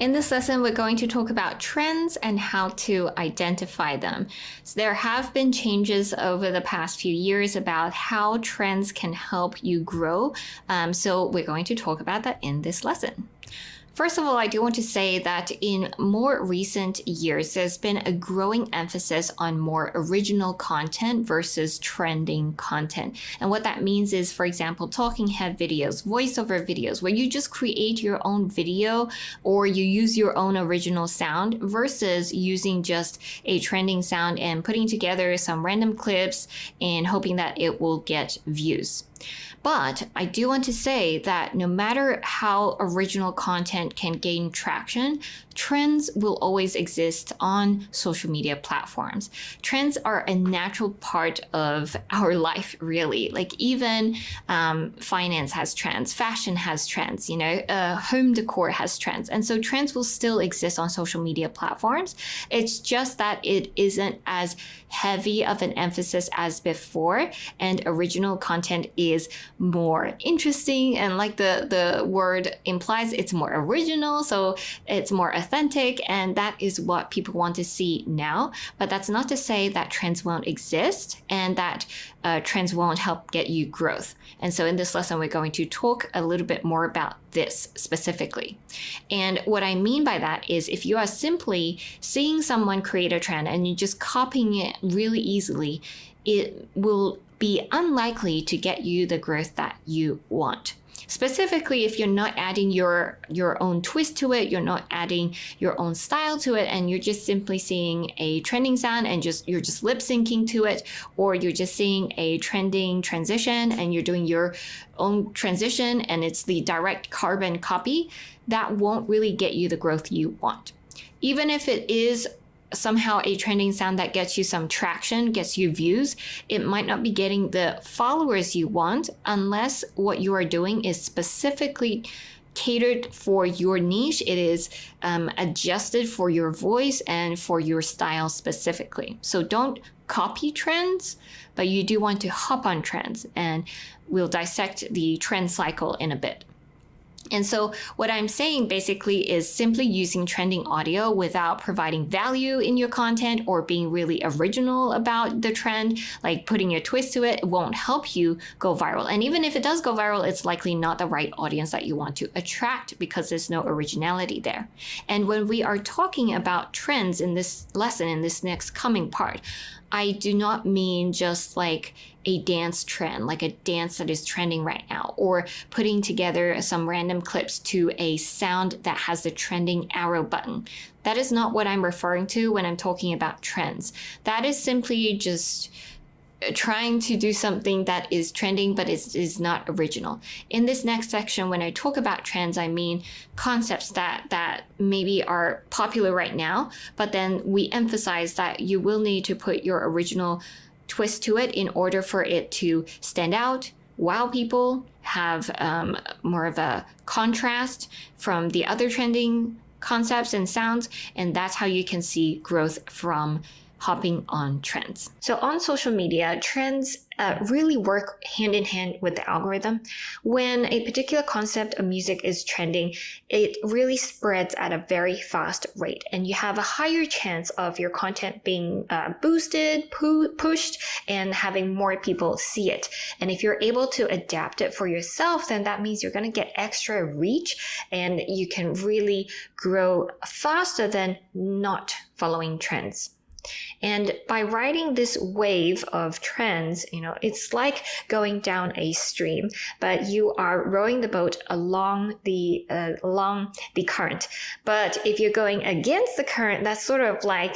In this lesson, we're going to talk about trends and how to identify them. So there have been changes over the past few years about how trends can help you grow. So we're going to talk about that in this lesson. First of all, I do want to say that in more recent years, there's been a growing emphasis on more original content versus trending content. And what that means is, for example, talking head videos, voiceover videos, where you just create your own video or you use your own original sound versus using just a trending sound and putting together some random clips and hoping that it will get views. But I do want to say that no matter how original content can gain traction, trends will always exist on social media platforms. Trends are a natural part of our life, really. Like even finance has trends, fashion has trends, home decor has trends. And so trends will still exist on social media platforms. It's just that it isn't as heavy of an emphasis as before, and original content is more interesting, and like the word implies, it's more original, so it's more authentic, and that is what people want to see now. But that's not to say that trends won't exist and that trends won't help get you growth. And so in this lesson, we're going to talk a little bit more about this specifically. And what I mean by that is if you are simply seeing someone create a trend and you're just copying it really easily, it will be unlikely to get you the growth that you want. Specifically, if you're not adding your own twist to it, you're not adding your own style to it, and you're just simply seeing a trending sound and you're just lip syncing to it, or you're just seeing a trending transition and you're doing your own transition and it's the direct carbon copy, that won't really get you the growth you want. Even if it is somehow a trending sound that gets you some traction, gets you views, it might not be getting the followers you want unless what you are doing is specifically catered for your niche. It is adjusted for your voice and for your style specifically. So don't copy trends, but you do want to hop on trends, and we'll dissect the trend cycle in a bit. And so what I'm saying basically is simply using trending audio without providing value in your content or being really original about the trend, like putting your twist to it, won't help you go viral. And even if it does go viral, it's likely not the right audience that you want to attract because there's no originality there. And when we are talking about trends in this lesson, in this next coming part, I do not mean just like a dance trend, like a dance that is trending right now, or putting together some random clips to a sound that has the trending arrow button. That is not what I'm referring to when I'm talking about trends. That is simply just trying to do something that is trending but is not original. In this next section, when I talk about trends, I mean concepts that maybe are popular right now, but then we emphasize that you will need to put your original twist to it in order for it to stand out, wow people, have more of a contrast from the other trending concepts and sounds, and that's how you can see growth from hopping on trends. So on social media, trends really work hand in hand with the algorithm. When a particular concept of music is trending, it really spreads at a very fast rate, and you have a higher chance of your content being boosted, pushed, and having more people see it. And if you're able to adapt it for yourself, then that means you're going to get extra reach and you can really grow faster than not following trends. And by riding this wave of trends, it's like going down a stream, but you are rowing the boat along the current. But if you're going against the current, that's sort of like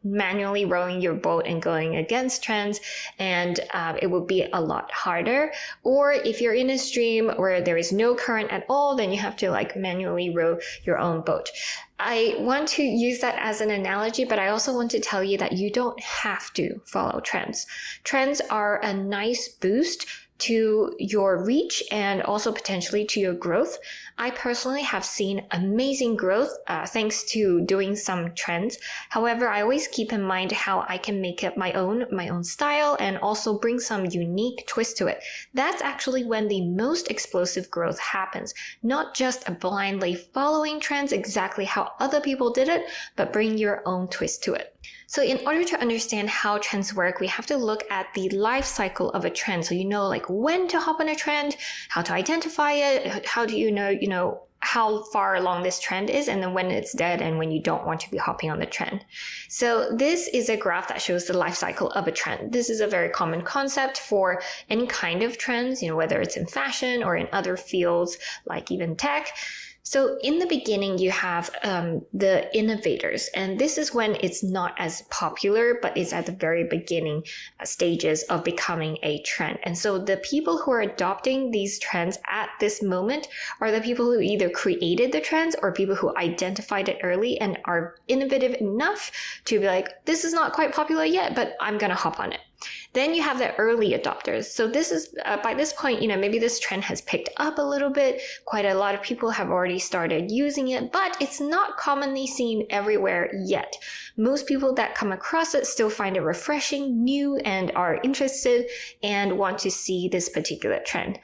manually rowing your boat and going against trends, and it will be a lot harder. Or if you're in a stream where there is no current at all, then you have to manually row your own boat. I want to use that as an analogy, but I also want to tell you that you don't have to follow trends. Trends are a nice boost to your reach and also potentially to your growth. I personally have seen amazing growth thanks to doing some trends. However, I always keep in mind how I can make it my own style, and also bring some unique twist to it. That's actually when the most explosive growth happens. Not just blindly following trends exactly how other people did it, but bring your own twist to it. So in order to understand how trends work, we have to look at the life cycle of a trend. So you know, like when to hop on a trend, how to identify it, how do you know how far along this trend is, and then when it's dead and when you don't want to be hopping on the trend. So this is a graph that shows the life cycle of a trend. This is a very common concept for any kind of trends, whether it's in fashion or in other fields like even tech. So in the beginning, you have the innovators, and this is when it's not as popular, but it's at the very beginning stages of becoming a trend. And so the people who are adopting these trends at this moment are the people who either created the trends or people who identified it early and are innovative enough to be like, this is not quite popular yet, but I'm going to hop on it. Then you have the early adopters. So this is, by this point, maybe this trend has picked up a little bit. Quite a lot of people have already started using it, but it's not commonly seen everywhere yet. Most people that come across it still find it refreshing, new, and are interested and want to see this particular trend.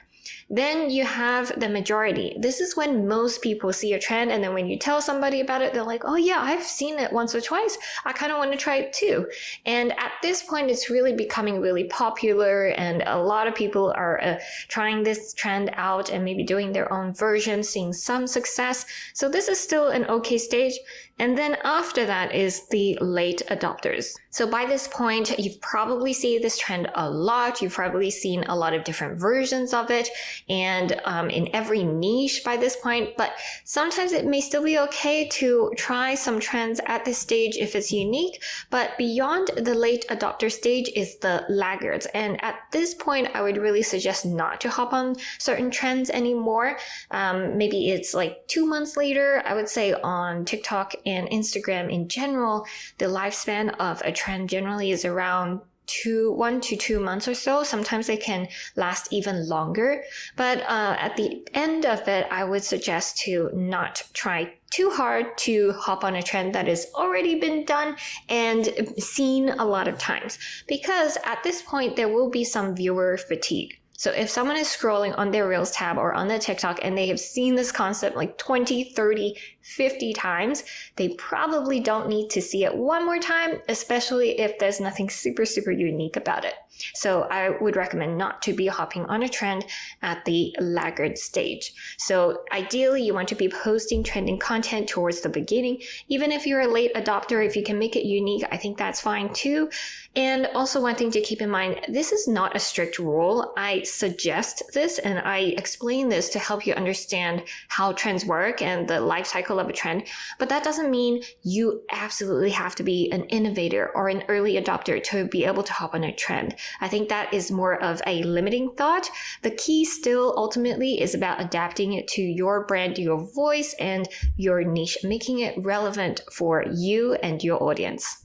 Then you have the majority. This is when most people see a trend, and then when you tell somebody about it, they're like, oh yeah, I've seen it once or twice. I kind of want to try it too. And at this point, it's really becoming really popular, and a lot of people are trying this trend out and maybe doing their own version, seeing some success. So this is still an okay stage. And then after that is the late adopters. So by this point, you've probably seen this trend a lot. You've probably seen a lot of different versions of it, and in every niche by this point. But sometimes it may still be okay to try some trends at this stage if it's unique. But beyond the late adopter stage is the laggards. And at this point, I would really suggest not to hop on certain trends anymore. Maybe it's like 2 months later. I would say on TikTok and Instagram in general, the lifespan of a trend generally is around 1 to 2 months or so. Sometimes they can last even longer. But at the end of it, I would suggest to not try too hard to hop on a trend that has already been done and seen a lot of times. Because at this point, there will be some viewer fatigue. So if someone is scrolling on their Reels tab or on their TikTok and they have seen this concept like 20, 30, 50 times, they probably don't need to see it one more time, especially if there's nothing super, super unique about it. So I would recommend not to be hopping on a trend at the laggard stage. So ideally, you want to be posting trending content towards the beginning. Even if you're a late adopter, if you can make it unique, I think that's fine too. And also one thing to keep in mind, this is not a strict rule. I suggest this and I explain this to help you understand how trends work and the life cycle of a trend. But that doesn't mean you absolutely have to be an innovator or an early adopter to be able to hop on a trend. I think that is more of a limiting thought. The key still ultimately is about adapting it to your brand, your voice, and your niche, making it relevant for you and your audience.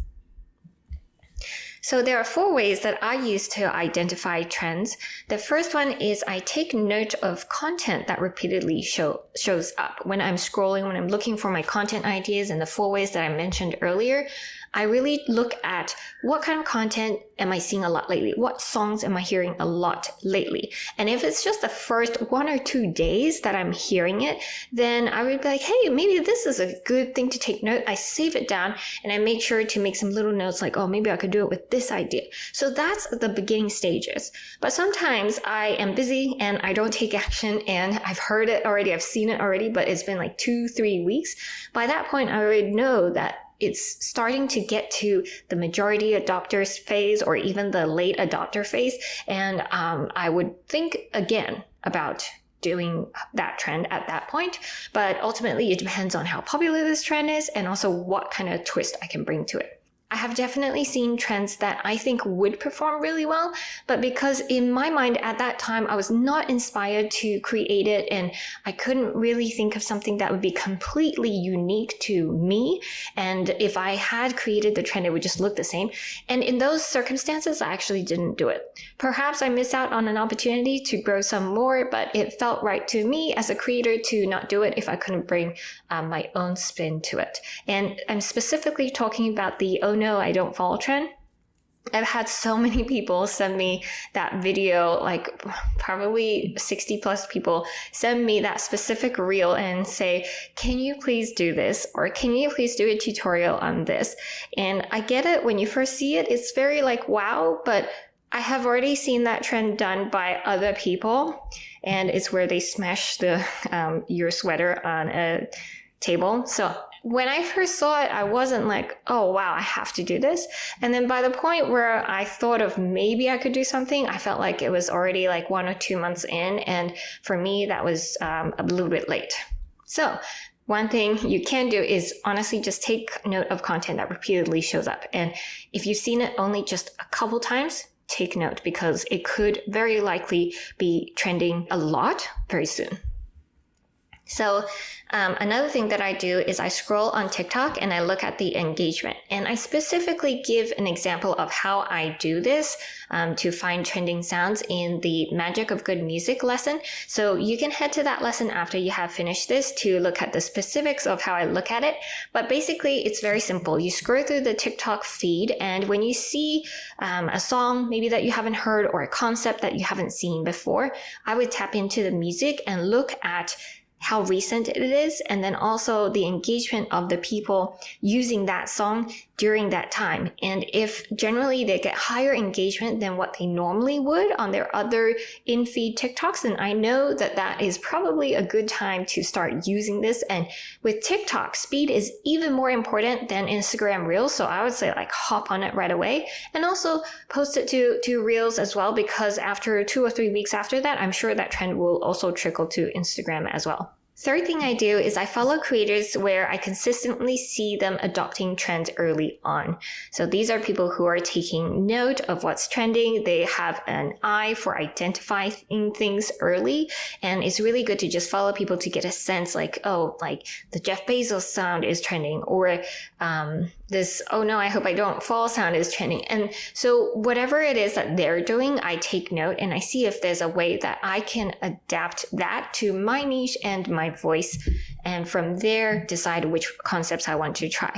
So there are 4 ways that I use to identify trends. The first one is I take note of content that repeatedly shows up. When I'm scrolling, when I'm looking for my content ideas in the 4 ways that I mentioned earlier, I really look at what kind of content am I seeing a lot lately? What songs am I hearing a lot lately? And if it's just the first 1 or 2 days that I'm hearing it, then I would be like, hey, maybe this is a good thing to take note. I save it down and I make sure to make some little notes like, oh, maybe I could do it with this idea. So that's the beginning stages. But sometimes I am busy and I don't take action and I've heard it already, I've seen it already, but it's been like 2-3 weeks. By that point, I already know that it's starting to get to the majority adopters phase or even the late adopter phase. And I would think again about doing that trend at that point. But ultimately, it depends on how popular this trend is and also what kind of twist I can bring to it. I have definitely seen trends that I think would perform really well, but because in my mind at that time, I was not inspired to create it and I couldn't really think of something that would be completely unique to me. And if I had created the trend, it would just look the same. And in those circumstances, I actually didn't do it. Perhaps I missed out on an opportunity to grow some more, but it felt right to me as a creator to not do it if I couldn't bring my own spin to it. And I'm specifically talking about the "oh no, I don't follow" trend. I've had so many people send me that video, like probably 60 plus people send me that specific reel and say, can you please do this? Or can you please do a tutorial on this? And I get it. When you first see it, it's very like, wow, but I have already seen that trend done by other people. And it's where they smash the your sweater on a table. So when I first saw it, I wasn't like, oh, wow, I have to do this. And then by the point where I thought of maybe I could do something, I felt like it was already like 1 or 2 months in. And for me, that was a little bit late. So one thing you can do is honestly just take note of content that repeatedly shows up. And if you've seen it only just a couple times, take note because it could very likely be trending a lot very soon. So another thing that I do is I scroll on TikTok and I look at the engagement. And I specifically give an example of how I do this to find trending sounds in the Magic of Good Music lesson. So you can head to that lesson after you have finished this to look at the specifics of how I look at it. But basically, it's very simple. You scroll through the TikTok feed, and when you see a song maybe that you haven't heard or a concept that you haven't seen before, I would tap into the music and look at how recent it is, and then also the engagement of the people using that song during that time. And if generally they get higher engagement than what they normally would on their other in-feed TikToks, then I know that that is probably a good time to start using this. And with TikTok, speed is even more important than Instagram Reels. So I would say like hop on it right away and also post it to Reels as well, because after 2 or 3 weeks after that, I'm sure that trend will also trickle to Instagram as well. Third thing I do is I follow creators where I consistently see them adopting trends early on. So these are people who are taking note of what's trending. They have an eye for identifying things early. And it's really good to just follow people to get a sense like, oh, like the Jeff Bezos sound is trending, or this, oh no, I hope I don't fall sound is trending. And so whatever it is that they're doing, I take note and I see if there's a way that I can adapt that to my niche and my voice, and from there decide which concepts I want to try.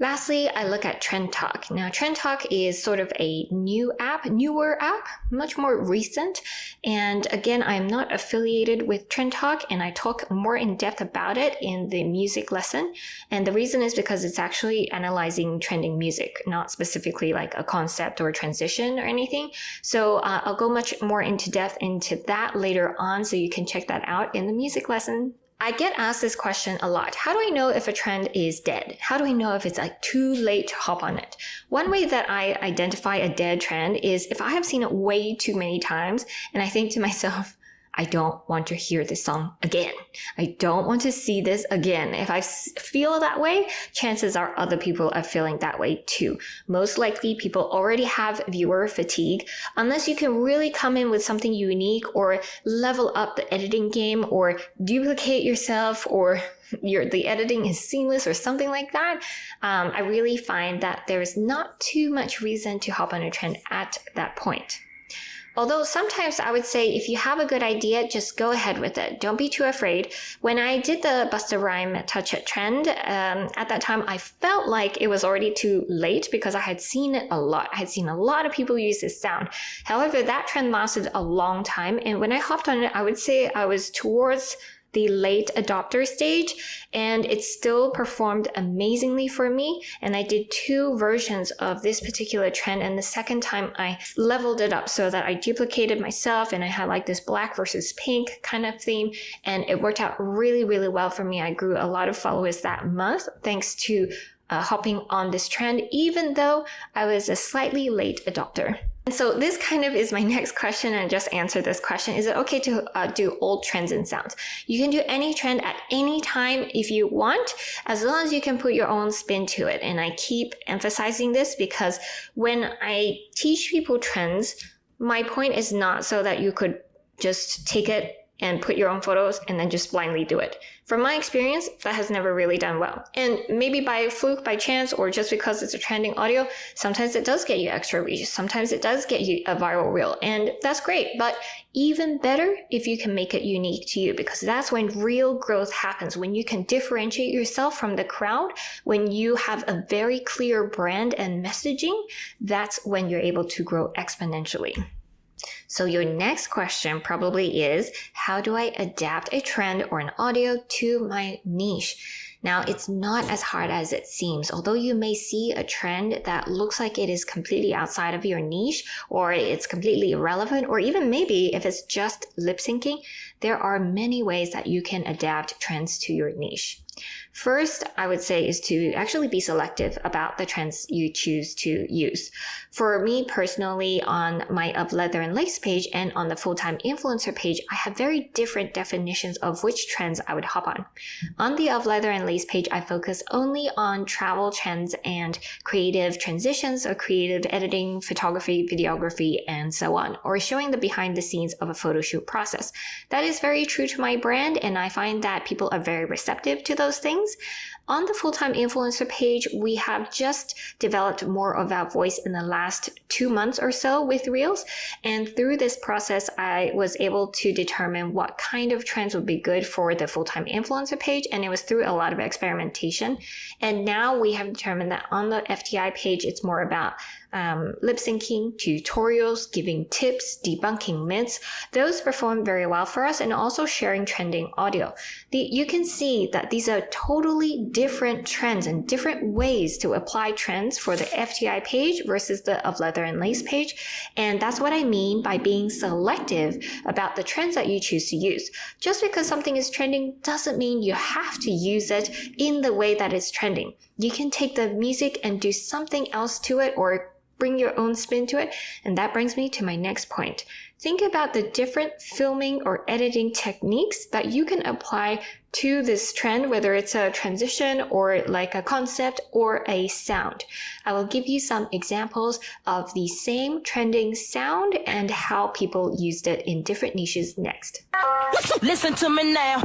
Lastly, I look at Trend Talk. Now, Trend Talk is sort of a newer app, much more recent. And again, I'm not affiliated with Trend Talk, and I talk more in depth about it in the music lesson. And the reason is because it's actually analyzing trending music, not specifically like a concept or a transition or anything. So I'll go much more into depth into that later on, so you can check that out in the music lesson. I get asked this question a lot. How do I know if a trend is dead? How do I know if it's like too late to hop on it? One way that I identify a dead trend is if I have seen it way too many times and I think to myself, I don't want to hear this song again. I don't want to see this again. If I feel that way, chances are other people are feeling that way too. Most likely people already have viewer fatigue, unless you can really come in with something unique or level up the editing game or duplicate yourself, or the editing is seamless or something like that. I really find that there is not too much reason to hop on a trend at that point. Although sometimes I would say if you have a good idea, just go ahead with it. Don't be too afraid. When I did the Busta Rhymes Touch It trend, at that time I felt like it was already too late because I had seen it a lot. I had seen a lot of people use this sound. However, that trend lasted a long time. And when I hopped on it, I would say I was towards the late adopter stage, and it still performed amazingly for me. And I did 2 versions of this particular trend, and the second time I leveled it up so that I duplicated myself and I had like this black versus pink kind of theme, and it worked out really, really well for me. I grew a lot of followers that month thanks to hopping on this trend, even though I was a slightly late adopter. And so this kind of is my next question, and just answer this question. Is it okay to do old trends and sounds? You can do any trend at any time if you want, as long as you can put your own spin to it. And I keep emphasizing this because when I teach people trends, my point is not so that you could just take it and put your own photos and then just blindly do it. From my experience, that has never really done well. And maybe by fluke, by chance, or just because it's a trending audio, sometimes it does get you extra reach. Sometimes it does get you a viral reel, and that's great. But even better if you can make it unique to you, because that's when real growth happens, when you can differentiate yourself from the crowd, when you have a very clear brand and messaging, that's when you're able to grow exponentially. So your next question probably is, how do I adapt a trend or an audio to my niche? Now, it's not as hard as it seems. Although you may see a trend that looks like it is completely outside of your niche, or it's completely irrelevant, or even maybe if it's just lip syncing, there are many ways that you can adapt trends to your niche. First, I would say, is to actually be selective about the trends you choose to use. For me personally, on my Of Leather and Lace page and on the Full-Time Influencer page, I have very different definitions of which trends I would hop on. On the Of Leather and Lace page, I focus only on travel trends and creative transitions or creative editing, photography, videography, and so on, or showing the behind the scenes of a photo shoot process. That is very true to my brand, and I find that people are very receptive to those things. On the Full-Time Influencer page, we have just developed more of our voice in the last 2 months or so with Reels. And through this process, I was able to determine what kind of trends would be good for the Full-Time Influencer page. And it was through a lot of experimentation. And now we have determined that on the FTI page, it's more about lip syncing, tutorials, giving tips, debunking myths. Those perform very well for us, and also sharing trending audio. You can see that these are totally different trends and different ways to apply trends for the FTI page versus the Of Leather and Lace page. And that's what I mean by being selective about the trends that you choose to use. Just because something is trending doesn't mean you have to use it in the way that it's trending. You can take the music and do something else to it, or bring your own spin to it. And that brings me to my next point. Think about the different filming or editing techniques that you can apply to this trend, whether it's a transition or like a concept or a sound. I will give you some examples of the same trending sound and how people used it in different niches next. Listen to me now.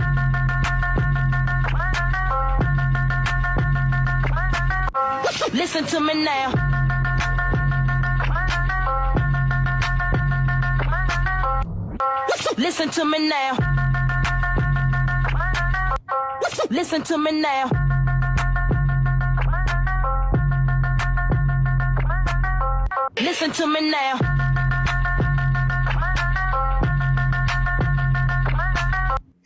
Listen to me now. Listen to me now. Listen to me now. Listen to me now.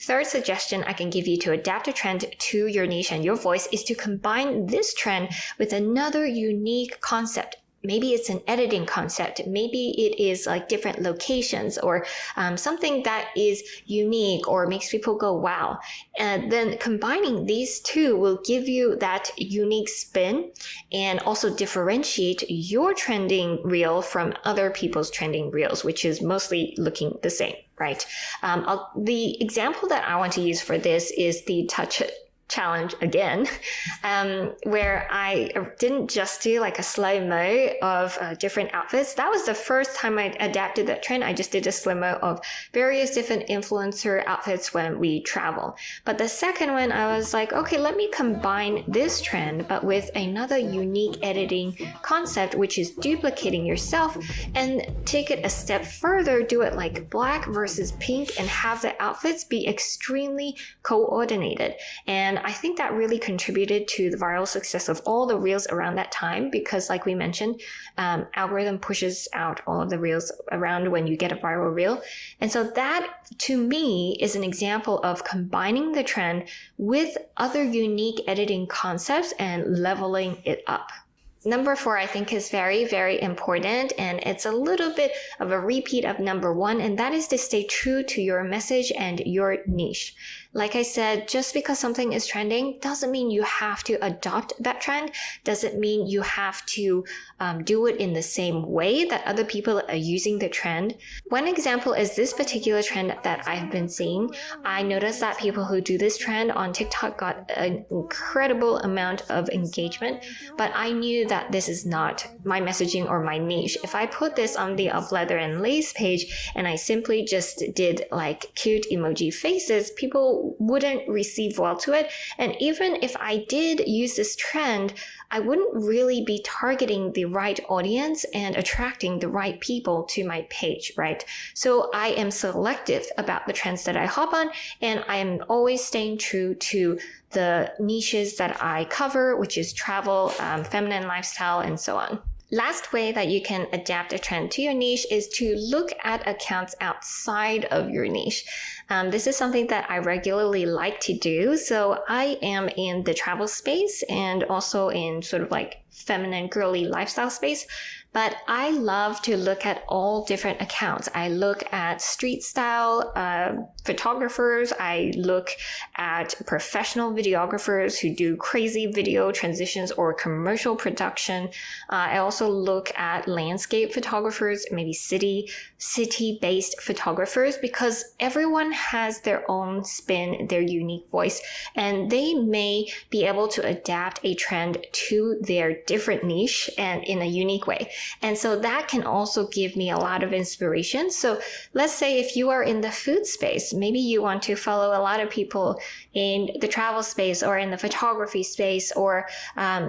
Third suggestion I can give you to adapt a trend to your niche and your voice is to combine this trend with another unique concept. Maybe it's an editing concept. Maybe it is like different locations, or something that is unique or makes people go, wow. And then combining these two will give you that unique spin and also differentiate your trending reel from other people's trending reels, which is mostly looking the same, right? The example that I want to use for this is the Touch It challenge again, where I didn't just do like a slow-mo of different outfits. That was the first time I adapted that trend. I just did a slow-mo of various different influencer outfits when we travel. But the second one, I was like, okay, let me combine this trend, but with another unique editing concept, which is duplicating yourself, and take it a step further, do it like black versus pink, and have the outfits be extremely coordinated. And I think that really contributed to the viral success of all the reels around that time, because like we mentioned, algorithm pushes out all of the reels around when you get a viral reel. And so that, to me, is an example of combining the trend with other unique editing concepts and leveling it up. Number 4, I think, is very, very important, and it's a little bit of a repeat of number 1, and that is to stay true to your message and your niche. Like I said, just because something is trending doesn't mean you have to adopt that trend, doesn't mean you have to do it in the same way that other people are using the trend. One example is this particular trend that I've been seeing. I noticed that people who do this trend on TikTok got an incredible amount of engagement, but I knew that this is not my messaging or my niche. If I put this on the Of Leather and Lace page and I simply just did like cute emoji faces, people wouldn't receive well to it. And even if I did use this trend, I wouldn't really be targeting the right audience and attracting the right people to my page, right? So I am selective about the trends that I hop on, and I am always staying true to the niches that I cover, which is travel, feminine lifestyle, and so on. Last way that you can adapt a trend to your niche is to look at accounts outside of your niche. This is something that I regularly like to do. So I am in the travel space and also in sort of like feminine girly lifestyle space. But I love to look at all different accounts. I look at street style photographers. I look at professional videographers who do crazy video transitions or commercial production. I also look at landscape photographers, maybe city-based photographers, because everyone has their own spin, their unique voice, and they may be able to adapt a trend to their different niche and in a unique way. And so that can also give me a lot of inspiration. So let's say if you are in the food space, maybe you want to follow a lot of people in the travel space or in the photography space or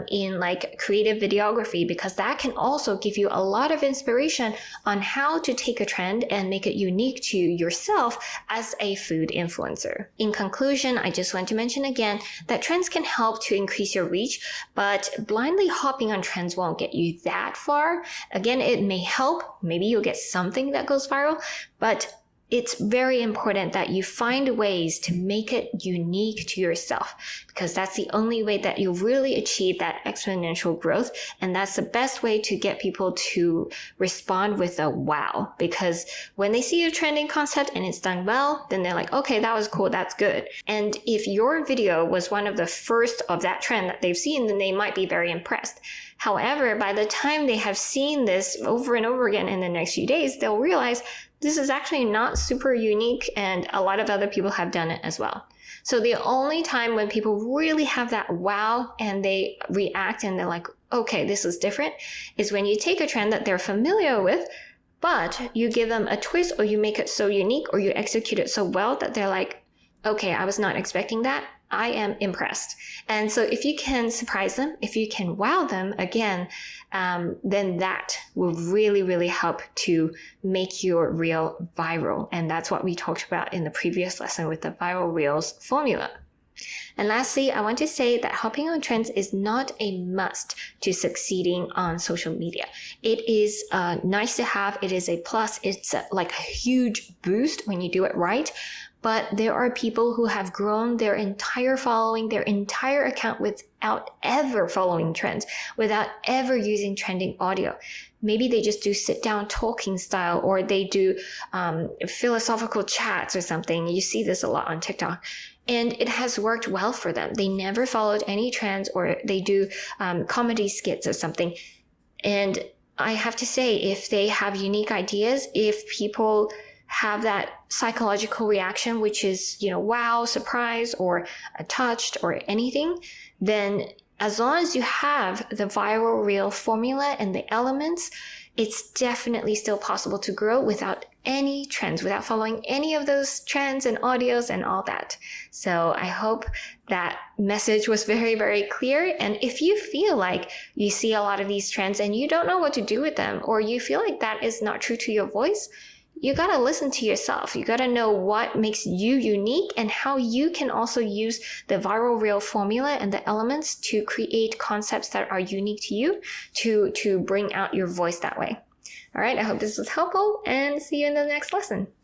in like creative videography, because that can also give you a lot of inspiration on how to take a trend and make it unique to yourself as a food influencer. In conclusion, I just want to mention again that trends can help to increase your reach, but blindly hopping on trends won't get you that far. Again, it may help. Maybe you'll get something that goes viral, but it's very important that you find ways to make it unique to yourself, because that's the only way that you'll really achieve that exponential growth. And that's the best way to get people to respond with a wow, because when they see a trending concept and it's done well, then they're like, okay, that was cool. That's good. And if your video was one of the first of that trend that they've seen, then they might be very impressed. However, by the time they have seen this over and over again in the next few days, they'll realize this is actually not super unique and a lot of other people have done it as well. So the only time when people really have that wow and they react and they're like, okay, this is different, is when you take a trend that they're familiar with, but you give them a twist or you make it so unique or you execute it so well that they're like, okay, I was not expecting that. I am impressed. And so if you can surprise them, if you can wow them again, then that will really, really help to make your reel viral. And that's what we talked about in the previous lesson with the Viral Reels formula. And lastly, I want to say that hopping on trends is not a must to succeeding on social media. It is nice to have. It is a plus. It's like a huge boost when you do it right. But there are people who have grown their entire following, their entire account without ever following trends, without ever using trending audio. Maybe they just do sit down talking style, or they do philosophical chats or something. You see this a lot on TikTok. And it has worked well for them. They never followed any trends, or they do comedy skits or something. And I have to say, if they have unique ideas, if people have that psychological reaction, which is, wow, surprise, or touched, or anything, then as long as you have the viral reel formula and the elements, it's definitely still possible to grow without any trends, without following any of those trends and audios and all that. So I hope that message was very, very clear. And if you feel like you see a lot of these trends and you don't know what to do with them, or you feel like that is not true to your voice, you gotta listen to yourself. You gotta know what makes you unique and how you can also use the viral reel formula and the elements to create concepts that are unique to you to bring out your voice that way. All right, I hope this was helpful and see you in the next lesson.